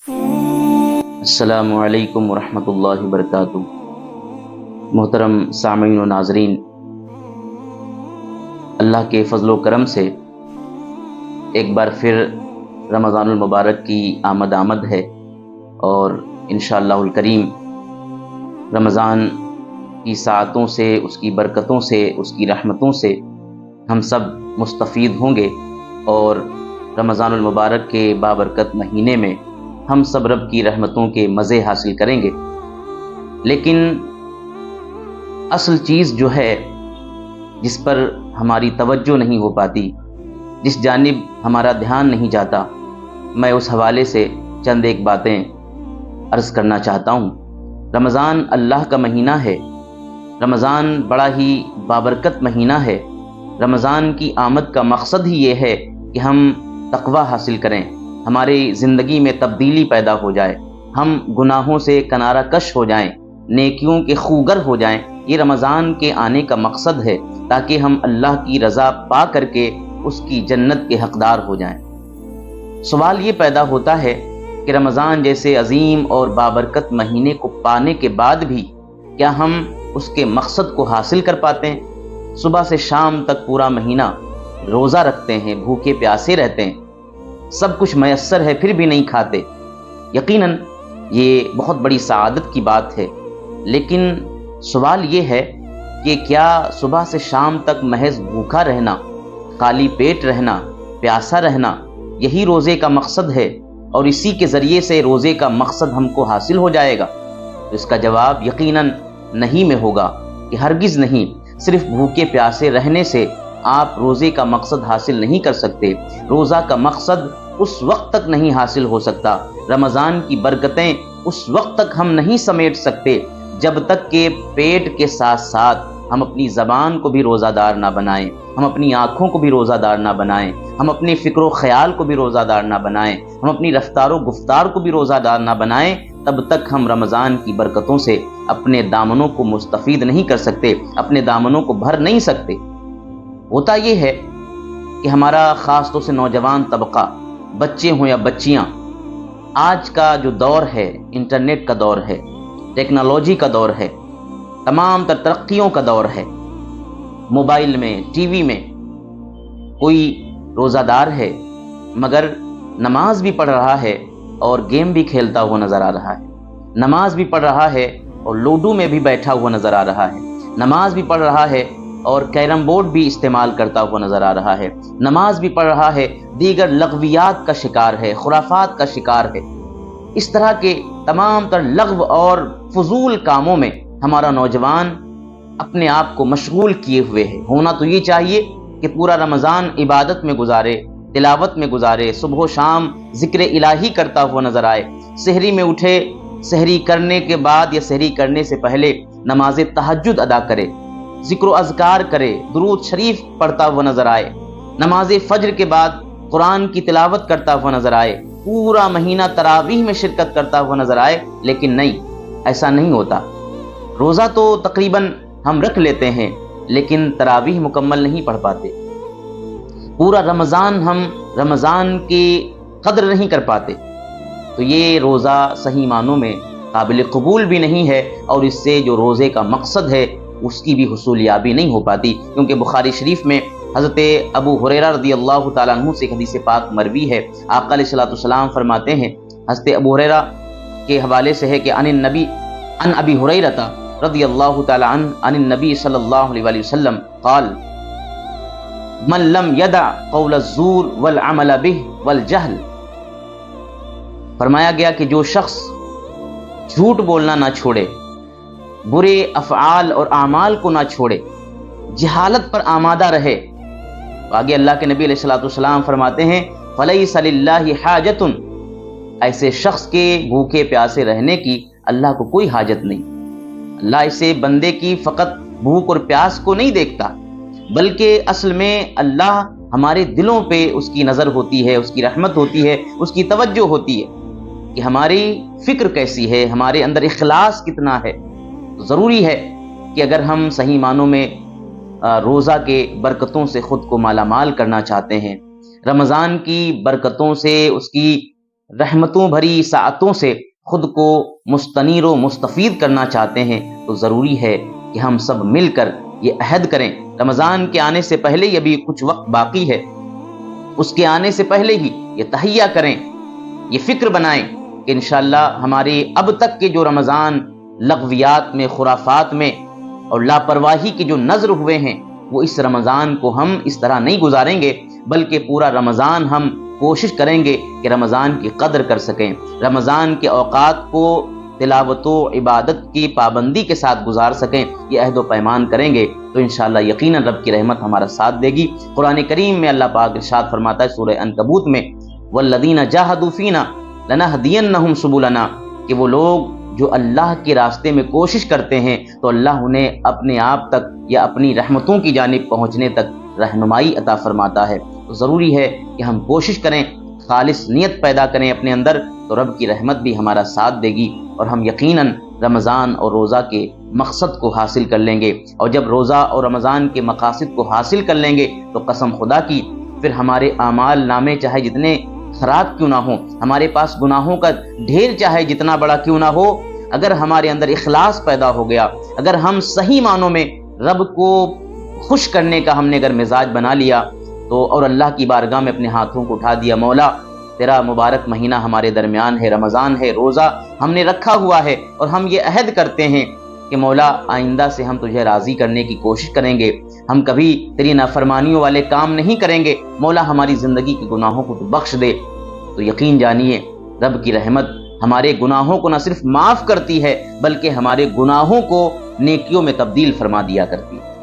السلام علیکم ورحمۃ اللہ وبرکاتہ۔ محترم سامعین و ناظرین، اللہ کے فضل و کرم سے ایک بار پھر رمضان المبارک کی آمد ہے، اور انشاءاللہ الکریم رمضان کی ساعتوں سے، اس کی برکتوں سے، اس کی رحمتوں سے ہم سب مستفید ہوں گے، اور رمضان المبارک کے بابرکت مہینے میں ہم سب رب کی رحمتوں کے مزے حاصل کریں گے۔ لیکن اصل چیز جو ہے جس پر ہماری توجہ نہیں ہو پاتی، جس جانب ہمارا دھیان نہیں جاتا، میں اس حوالے سے چند ایک باتیں عرض کرنا چاہتا ہوں۔ رمضان اللہ کا مہینہ ہے، رمضان بڑا ہی بابرکت مہینہ ہے۔ رمضان کی آمد کا مقصد ہی یہ ہے کہ ہم تقوی حاصل کریں، ہماری زندگی میں تبدیلی پیدا ہو جائے، ہم گناہوں سے کنارہ کش ہو جائیں، نیکیوں کے خوگر ہو جائیں۔ یہ رمضان کے آنے کا مقصد ہے، تاکہ ہم اللہ کی رضا پا کر کے اس کی جنت کے حقدار ہو جائیں۔ سوال یہ پیدا ہوتا ہے کہ رمضان جیسے عظیم اور بابرکت مہینے کو پانے کے بعد بھی کیا ہم اس کے مقصد کو حاصل کر پاتے ہیں؟ صبح سے شام تک پورا مہینہ روزہ رکھتے ہیں، بھوکے پیاسے رہتے ہیں، سب کچھ میسر ہے پھر بھی نہیں کھاتے۔ یقیناً یہ بہت بڑی سعادت کی بات ہے، لیکن سوال یہ ہے کہ کیا صبح سے شام تک محض بھوکا رہنا، خالی پیٹ رہنا، پیاسا رہنا، یہی روزے کا مقصد ہے، اور اسی کے ذریعے سے روزے کا مقصد ہم کو حاصل ہو جائے گا؟ تو اس کا جواب یقیناً نہیں میں ہوگا کہ ہرگز نہیں۔ صرف بھوکے پیاسے رہنے سے آپ روزے کا مقصد حاصل نہیں کر سکتے۔ روزہ کا مقصد اس وقت تک نہیں حاصل ہو سکتا، رمضان کی برکتیں اس وقت تک ہم نہیں سمیٹ سکتے جب تک کہ پیٹ کے ساتھ ساتھ ہم اپنی زبان کو بھی روزہ دار نہ بنائیں، ہم اپنی آنکھوں کو بھی روزہ دار نہ بنائیں، ہم اپنی فکر و خیال کو بھی روزہ دار نہ بنائیں، ہم اپنی رفتار و گفتار کو بھی روزہ دار نہ بنائیں، تب تک ہم رمضان کی برکتوں سے اپنے دامنوں کو مستفید نہیں کر سکتے، اپنے دامنوں کو بھر نہیں سکتے۔ ہوتا یہ ہے کہ ہمارا خاص طور سے نوجوان طبقہ، بچے ہوں یا بچیاں، آج کا جو دور ہے انٹرنیٹ کا دور ہے، ٹیکنالوجی کا دور ہے، تمام تر ترقیوں کا دور ہے۔ موبائل میں، ٹی وی میں کوئی روزہ دار ہے مگر نماز بھی پڑھ رہا ہے اور گیم بھی کھیلتا ہوا نظر آ رہا ہے، نماز بھی پڑھ رہا ہے اور لوڈو میں بھی بیٹھا ہوا نظر آ رہا ہے، نماز بھی پڑھ رہا ہے اور کیرم بورڈ بھی استعمال کرتا ہوا نظر آ رہا ہے، نماز بھی پڑھ رہا ہے، دیگر لغویات کا شکار ہے، خرافات کا شکار ہے۔ اس طرح کے تمام تر لغو اور فضول کاموں میں ہمارا نوجوان اپنے آپ کو مشغول کیے ہوئے ہے۔ ہونا تو یہ چاہیے کہ پورا رمضان عبادت میں گزارے، تلاوت میں گزارے، صبح و شام ذکر الہی کرتا ہوا نظر آئے، سحری میں اٹھے، سحری کرنے کے بعد یا سحری کرنے سے پہلے نماز تہجد ادا کرے، ذکر و اذکار کرے، درود شریف پڑھتا ہوا نظر آئے، نماز فجر کے بعد قرآن کی تلاوت کرتا ہوا نظر آئے، پورا مہینہ تراویح میں شرکت کرتا ہوا نظر آئے۔ لیکن نہیں، ایسا نہیں ہوتا۔ روزہ تو تقریباً ہم رکھ لیتے ہیں، لیکن تراویح مکمل نہیں پڑھ پاتے۔ پورا رمضان ہم رمضان کی قدر نہیں کر پاتے، تو یہ روزہ صحیح معنوں میں قابل قبول بھی نہیں ہے، اور اس سے جو روزے کا مقصد ہے اس کی بھی حصولیابی نہیں ہو پاتی، کیونکہ بخاری شریف میں حضرت ابو ہریرہ رضی اللہ تعالیٰ عنہ سے ایک حدیث پاک مروی ہے۔ آقا علیہ الصلوۃ والسلام فرماتے ہیں، حضرت ابو ہریرہ کے حوالے سے ہے کہ عن ابی ہریرہ رضی اللہ تعالیٰ عنہ عن النبی صلی اللہ علیہ وسلم قال من لم يدع قول الزور والعمل به والجهل، فرمایا گیا کہ جو شخص جھوٹ بولنا نہ چھوڑے، برے افعال اور اعمال کو نہ چھوڑے، جہالت پر آمادہ رہے، آگے اللہ کے نبی علیہ الصلوۃ والسلام فرماتے ہیں فلیس للہ حاجۃ، ایسے شخص کے بھوکے پیاسے رہنے کی اللہ کو کوئی حاجت نہیں۔ اللہ اسے بندے کی فقط بھوک اور پیاس کو نہیں دیکھتا، بلکہ اصل میں اللہ ہمارے دلوں پہ اس کی نظر ہوتی ہے، اس کی رحمت ہوتی ہے، اس کی توجہ ہوتی ہے کہ ہماری فکر کیسی ہے، ہمارے اندر اخلاص کتنا ہے۔ ضروری ہے کہ اگر ہم صحیح معنوں میں روزہ کے برکتوں سے خود کو مالا مال کرنا چاہتے ہیں، رمضان کی برکتوں سے، اس کی رحمتوں بھری ساعتوں سے خود کو مستنیر و مستفید کرنا چاہتے ہیں تو ضروری ہے کہ ہم سب مل کر یہ عہد کریں، رمضان کے آنے سے پہلے یہ بھی کچھ وقت باقی ہے، اس کے آنے سے پہلے ہی یہ تہیہ کریں، یہ فکر بنائیں کہ انشاءاللہ ہمارے اب تک کے جو رمضان لغویات میں، خرافات میں اور لاپرواہی کے جو نذر ہوئے ہیں، وہ اس رمضان کو ہم اس طرح نہیں گزاریں گے، بلکہ پورا رمضان ہم کوشش کریں گے کہ رمضان کی قدر کر سکیں، رمضان کے اوقات کو تلاوت و عبادت کی پابندی کے ساتھ گزار سکیں، یہ عہد و پیمان کریں گے تو انشاءاللہ یقیناً رب کی رحمت ہمارا ساتھ دے گی۔ قرآن کریم میں اللہ پاک ارشاد فرماتا ہے سورہ عنکبوت میں، والذین جاہدوا فینا لنہدینہم سبلنا، کہ وہ لوگ جو اللہ کے راستے میں کوشش کرتے ہیں تو اللہ انہیں اپنے آپ تک یا اپنی رحمتوں کی جانب پہنچنے تک رہنمائی عطا فرماتا ہے۔ تو ضروری ہے کہ ہم کوشش کریں، خالص نیت پیدا کریں اپنے اندر، تو رب کی رحمت بھی ہمارا ساتھ دے گی اور ہم یقیناً رمضان اور روزہ کے مقصد کو حاصل کر لیں گے۔ اور جب روزہ اور رمضان کے مقاصد کو حاصل کر لیں گے تو قسم خدا کی پھر ہمارے اعمال نامے چاہے جتنے خراب کیوں نہ ہوں، ہمارے پاس گناہوں کا ڈھیر چاہے جتنا بڑا کیوں نہ ہو، اگر ہمارے اندر اخلاص پیدا ہو گیا، اگر ہم صحیح معنوں میں رب کو خوش کرنے کا ہم نے اگر مزاج بنا لیا تو اور اللہ کی بارگاہ میں اپنے ہاتھوں کو اٹھا دیا، مولا تیرا مبارک مہینہ ہمارے درمیان ہے، رمضان ہے، روزہ ہم نے رکھا ہوا ہے اور ہم یہ عہد کرتے ہیں کہ مولا آئندہ سے ہم تجھے راضی کرنے کی کوشش کریں گے، ہم کبھی تیری نافرمانیوں والے کام نہیں کریں گے، مولا ہماری زندگی کے گناہوں کو تو بخش دے، تو یقین جانیے رب کی رحمت ہمارے گناہوں کو نہ صرف معاف کرتی ہے بلکہ ہمارے گناہوں کو نیکیوں میں تبدیل فرما دیا کرتی ہے۔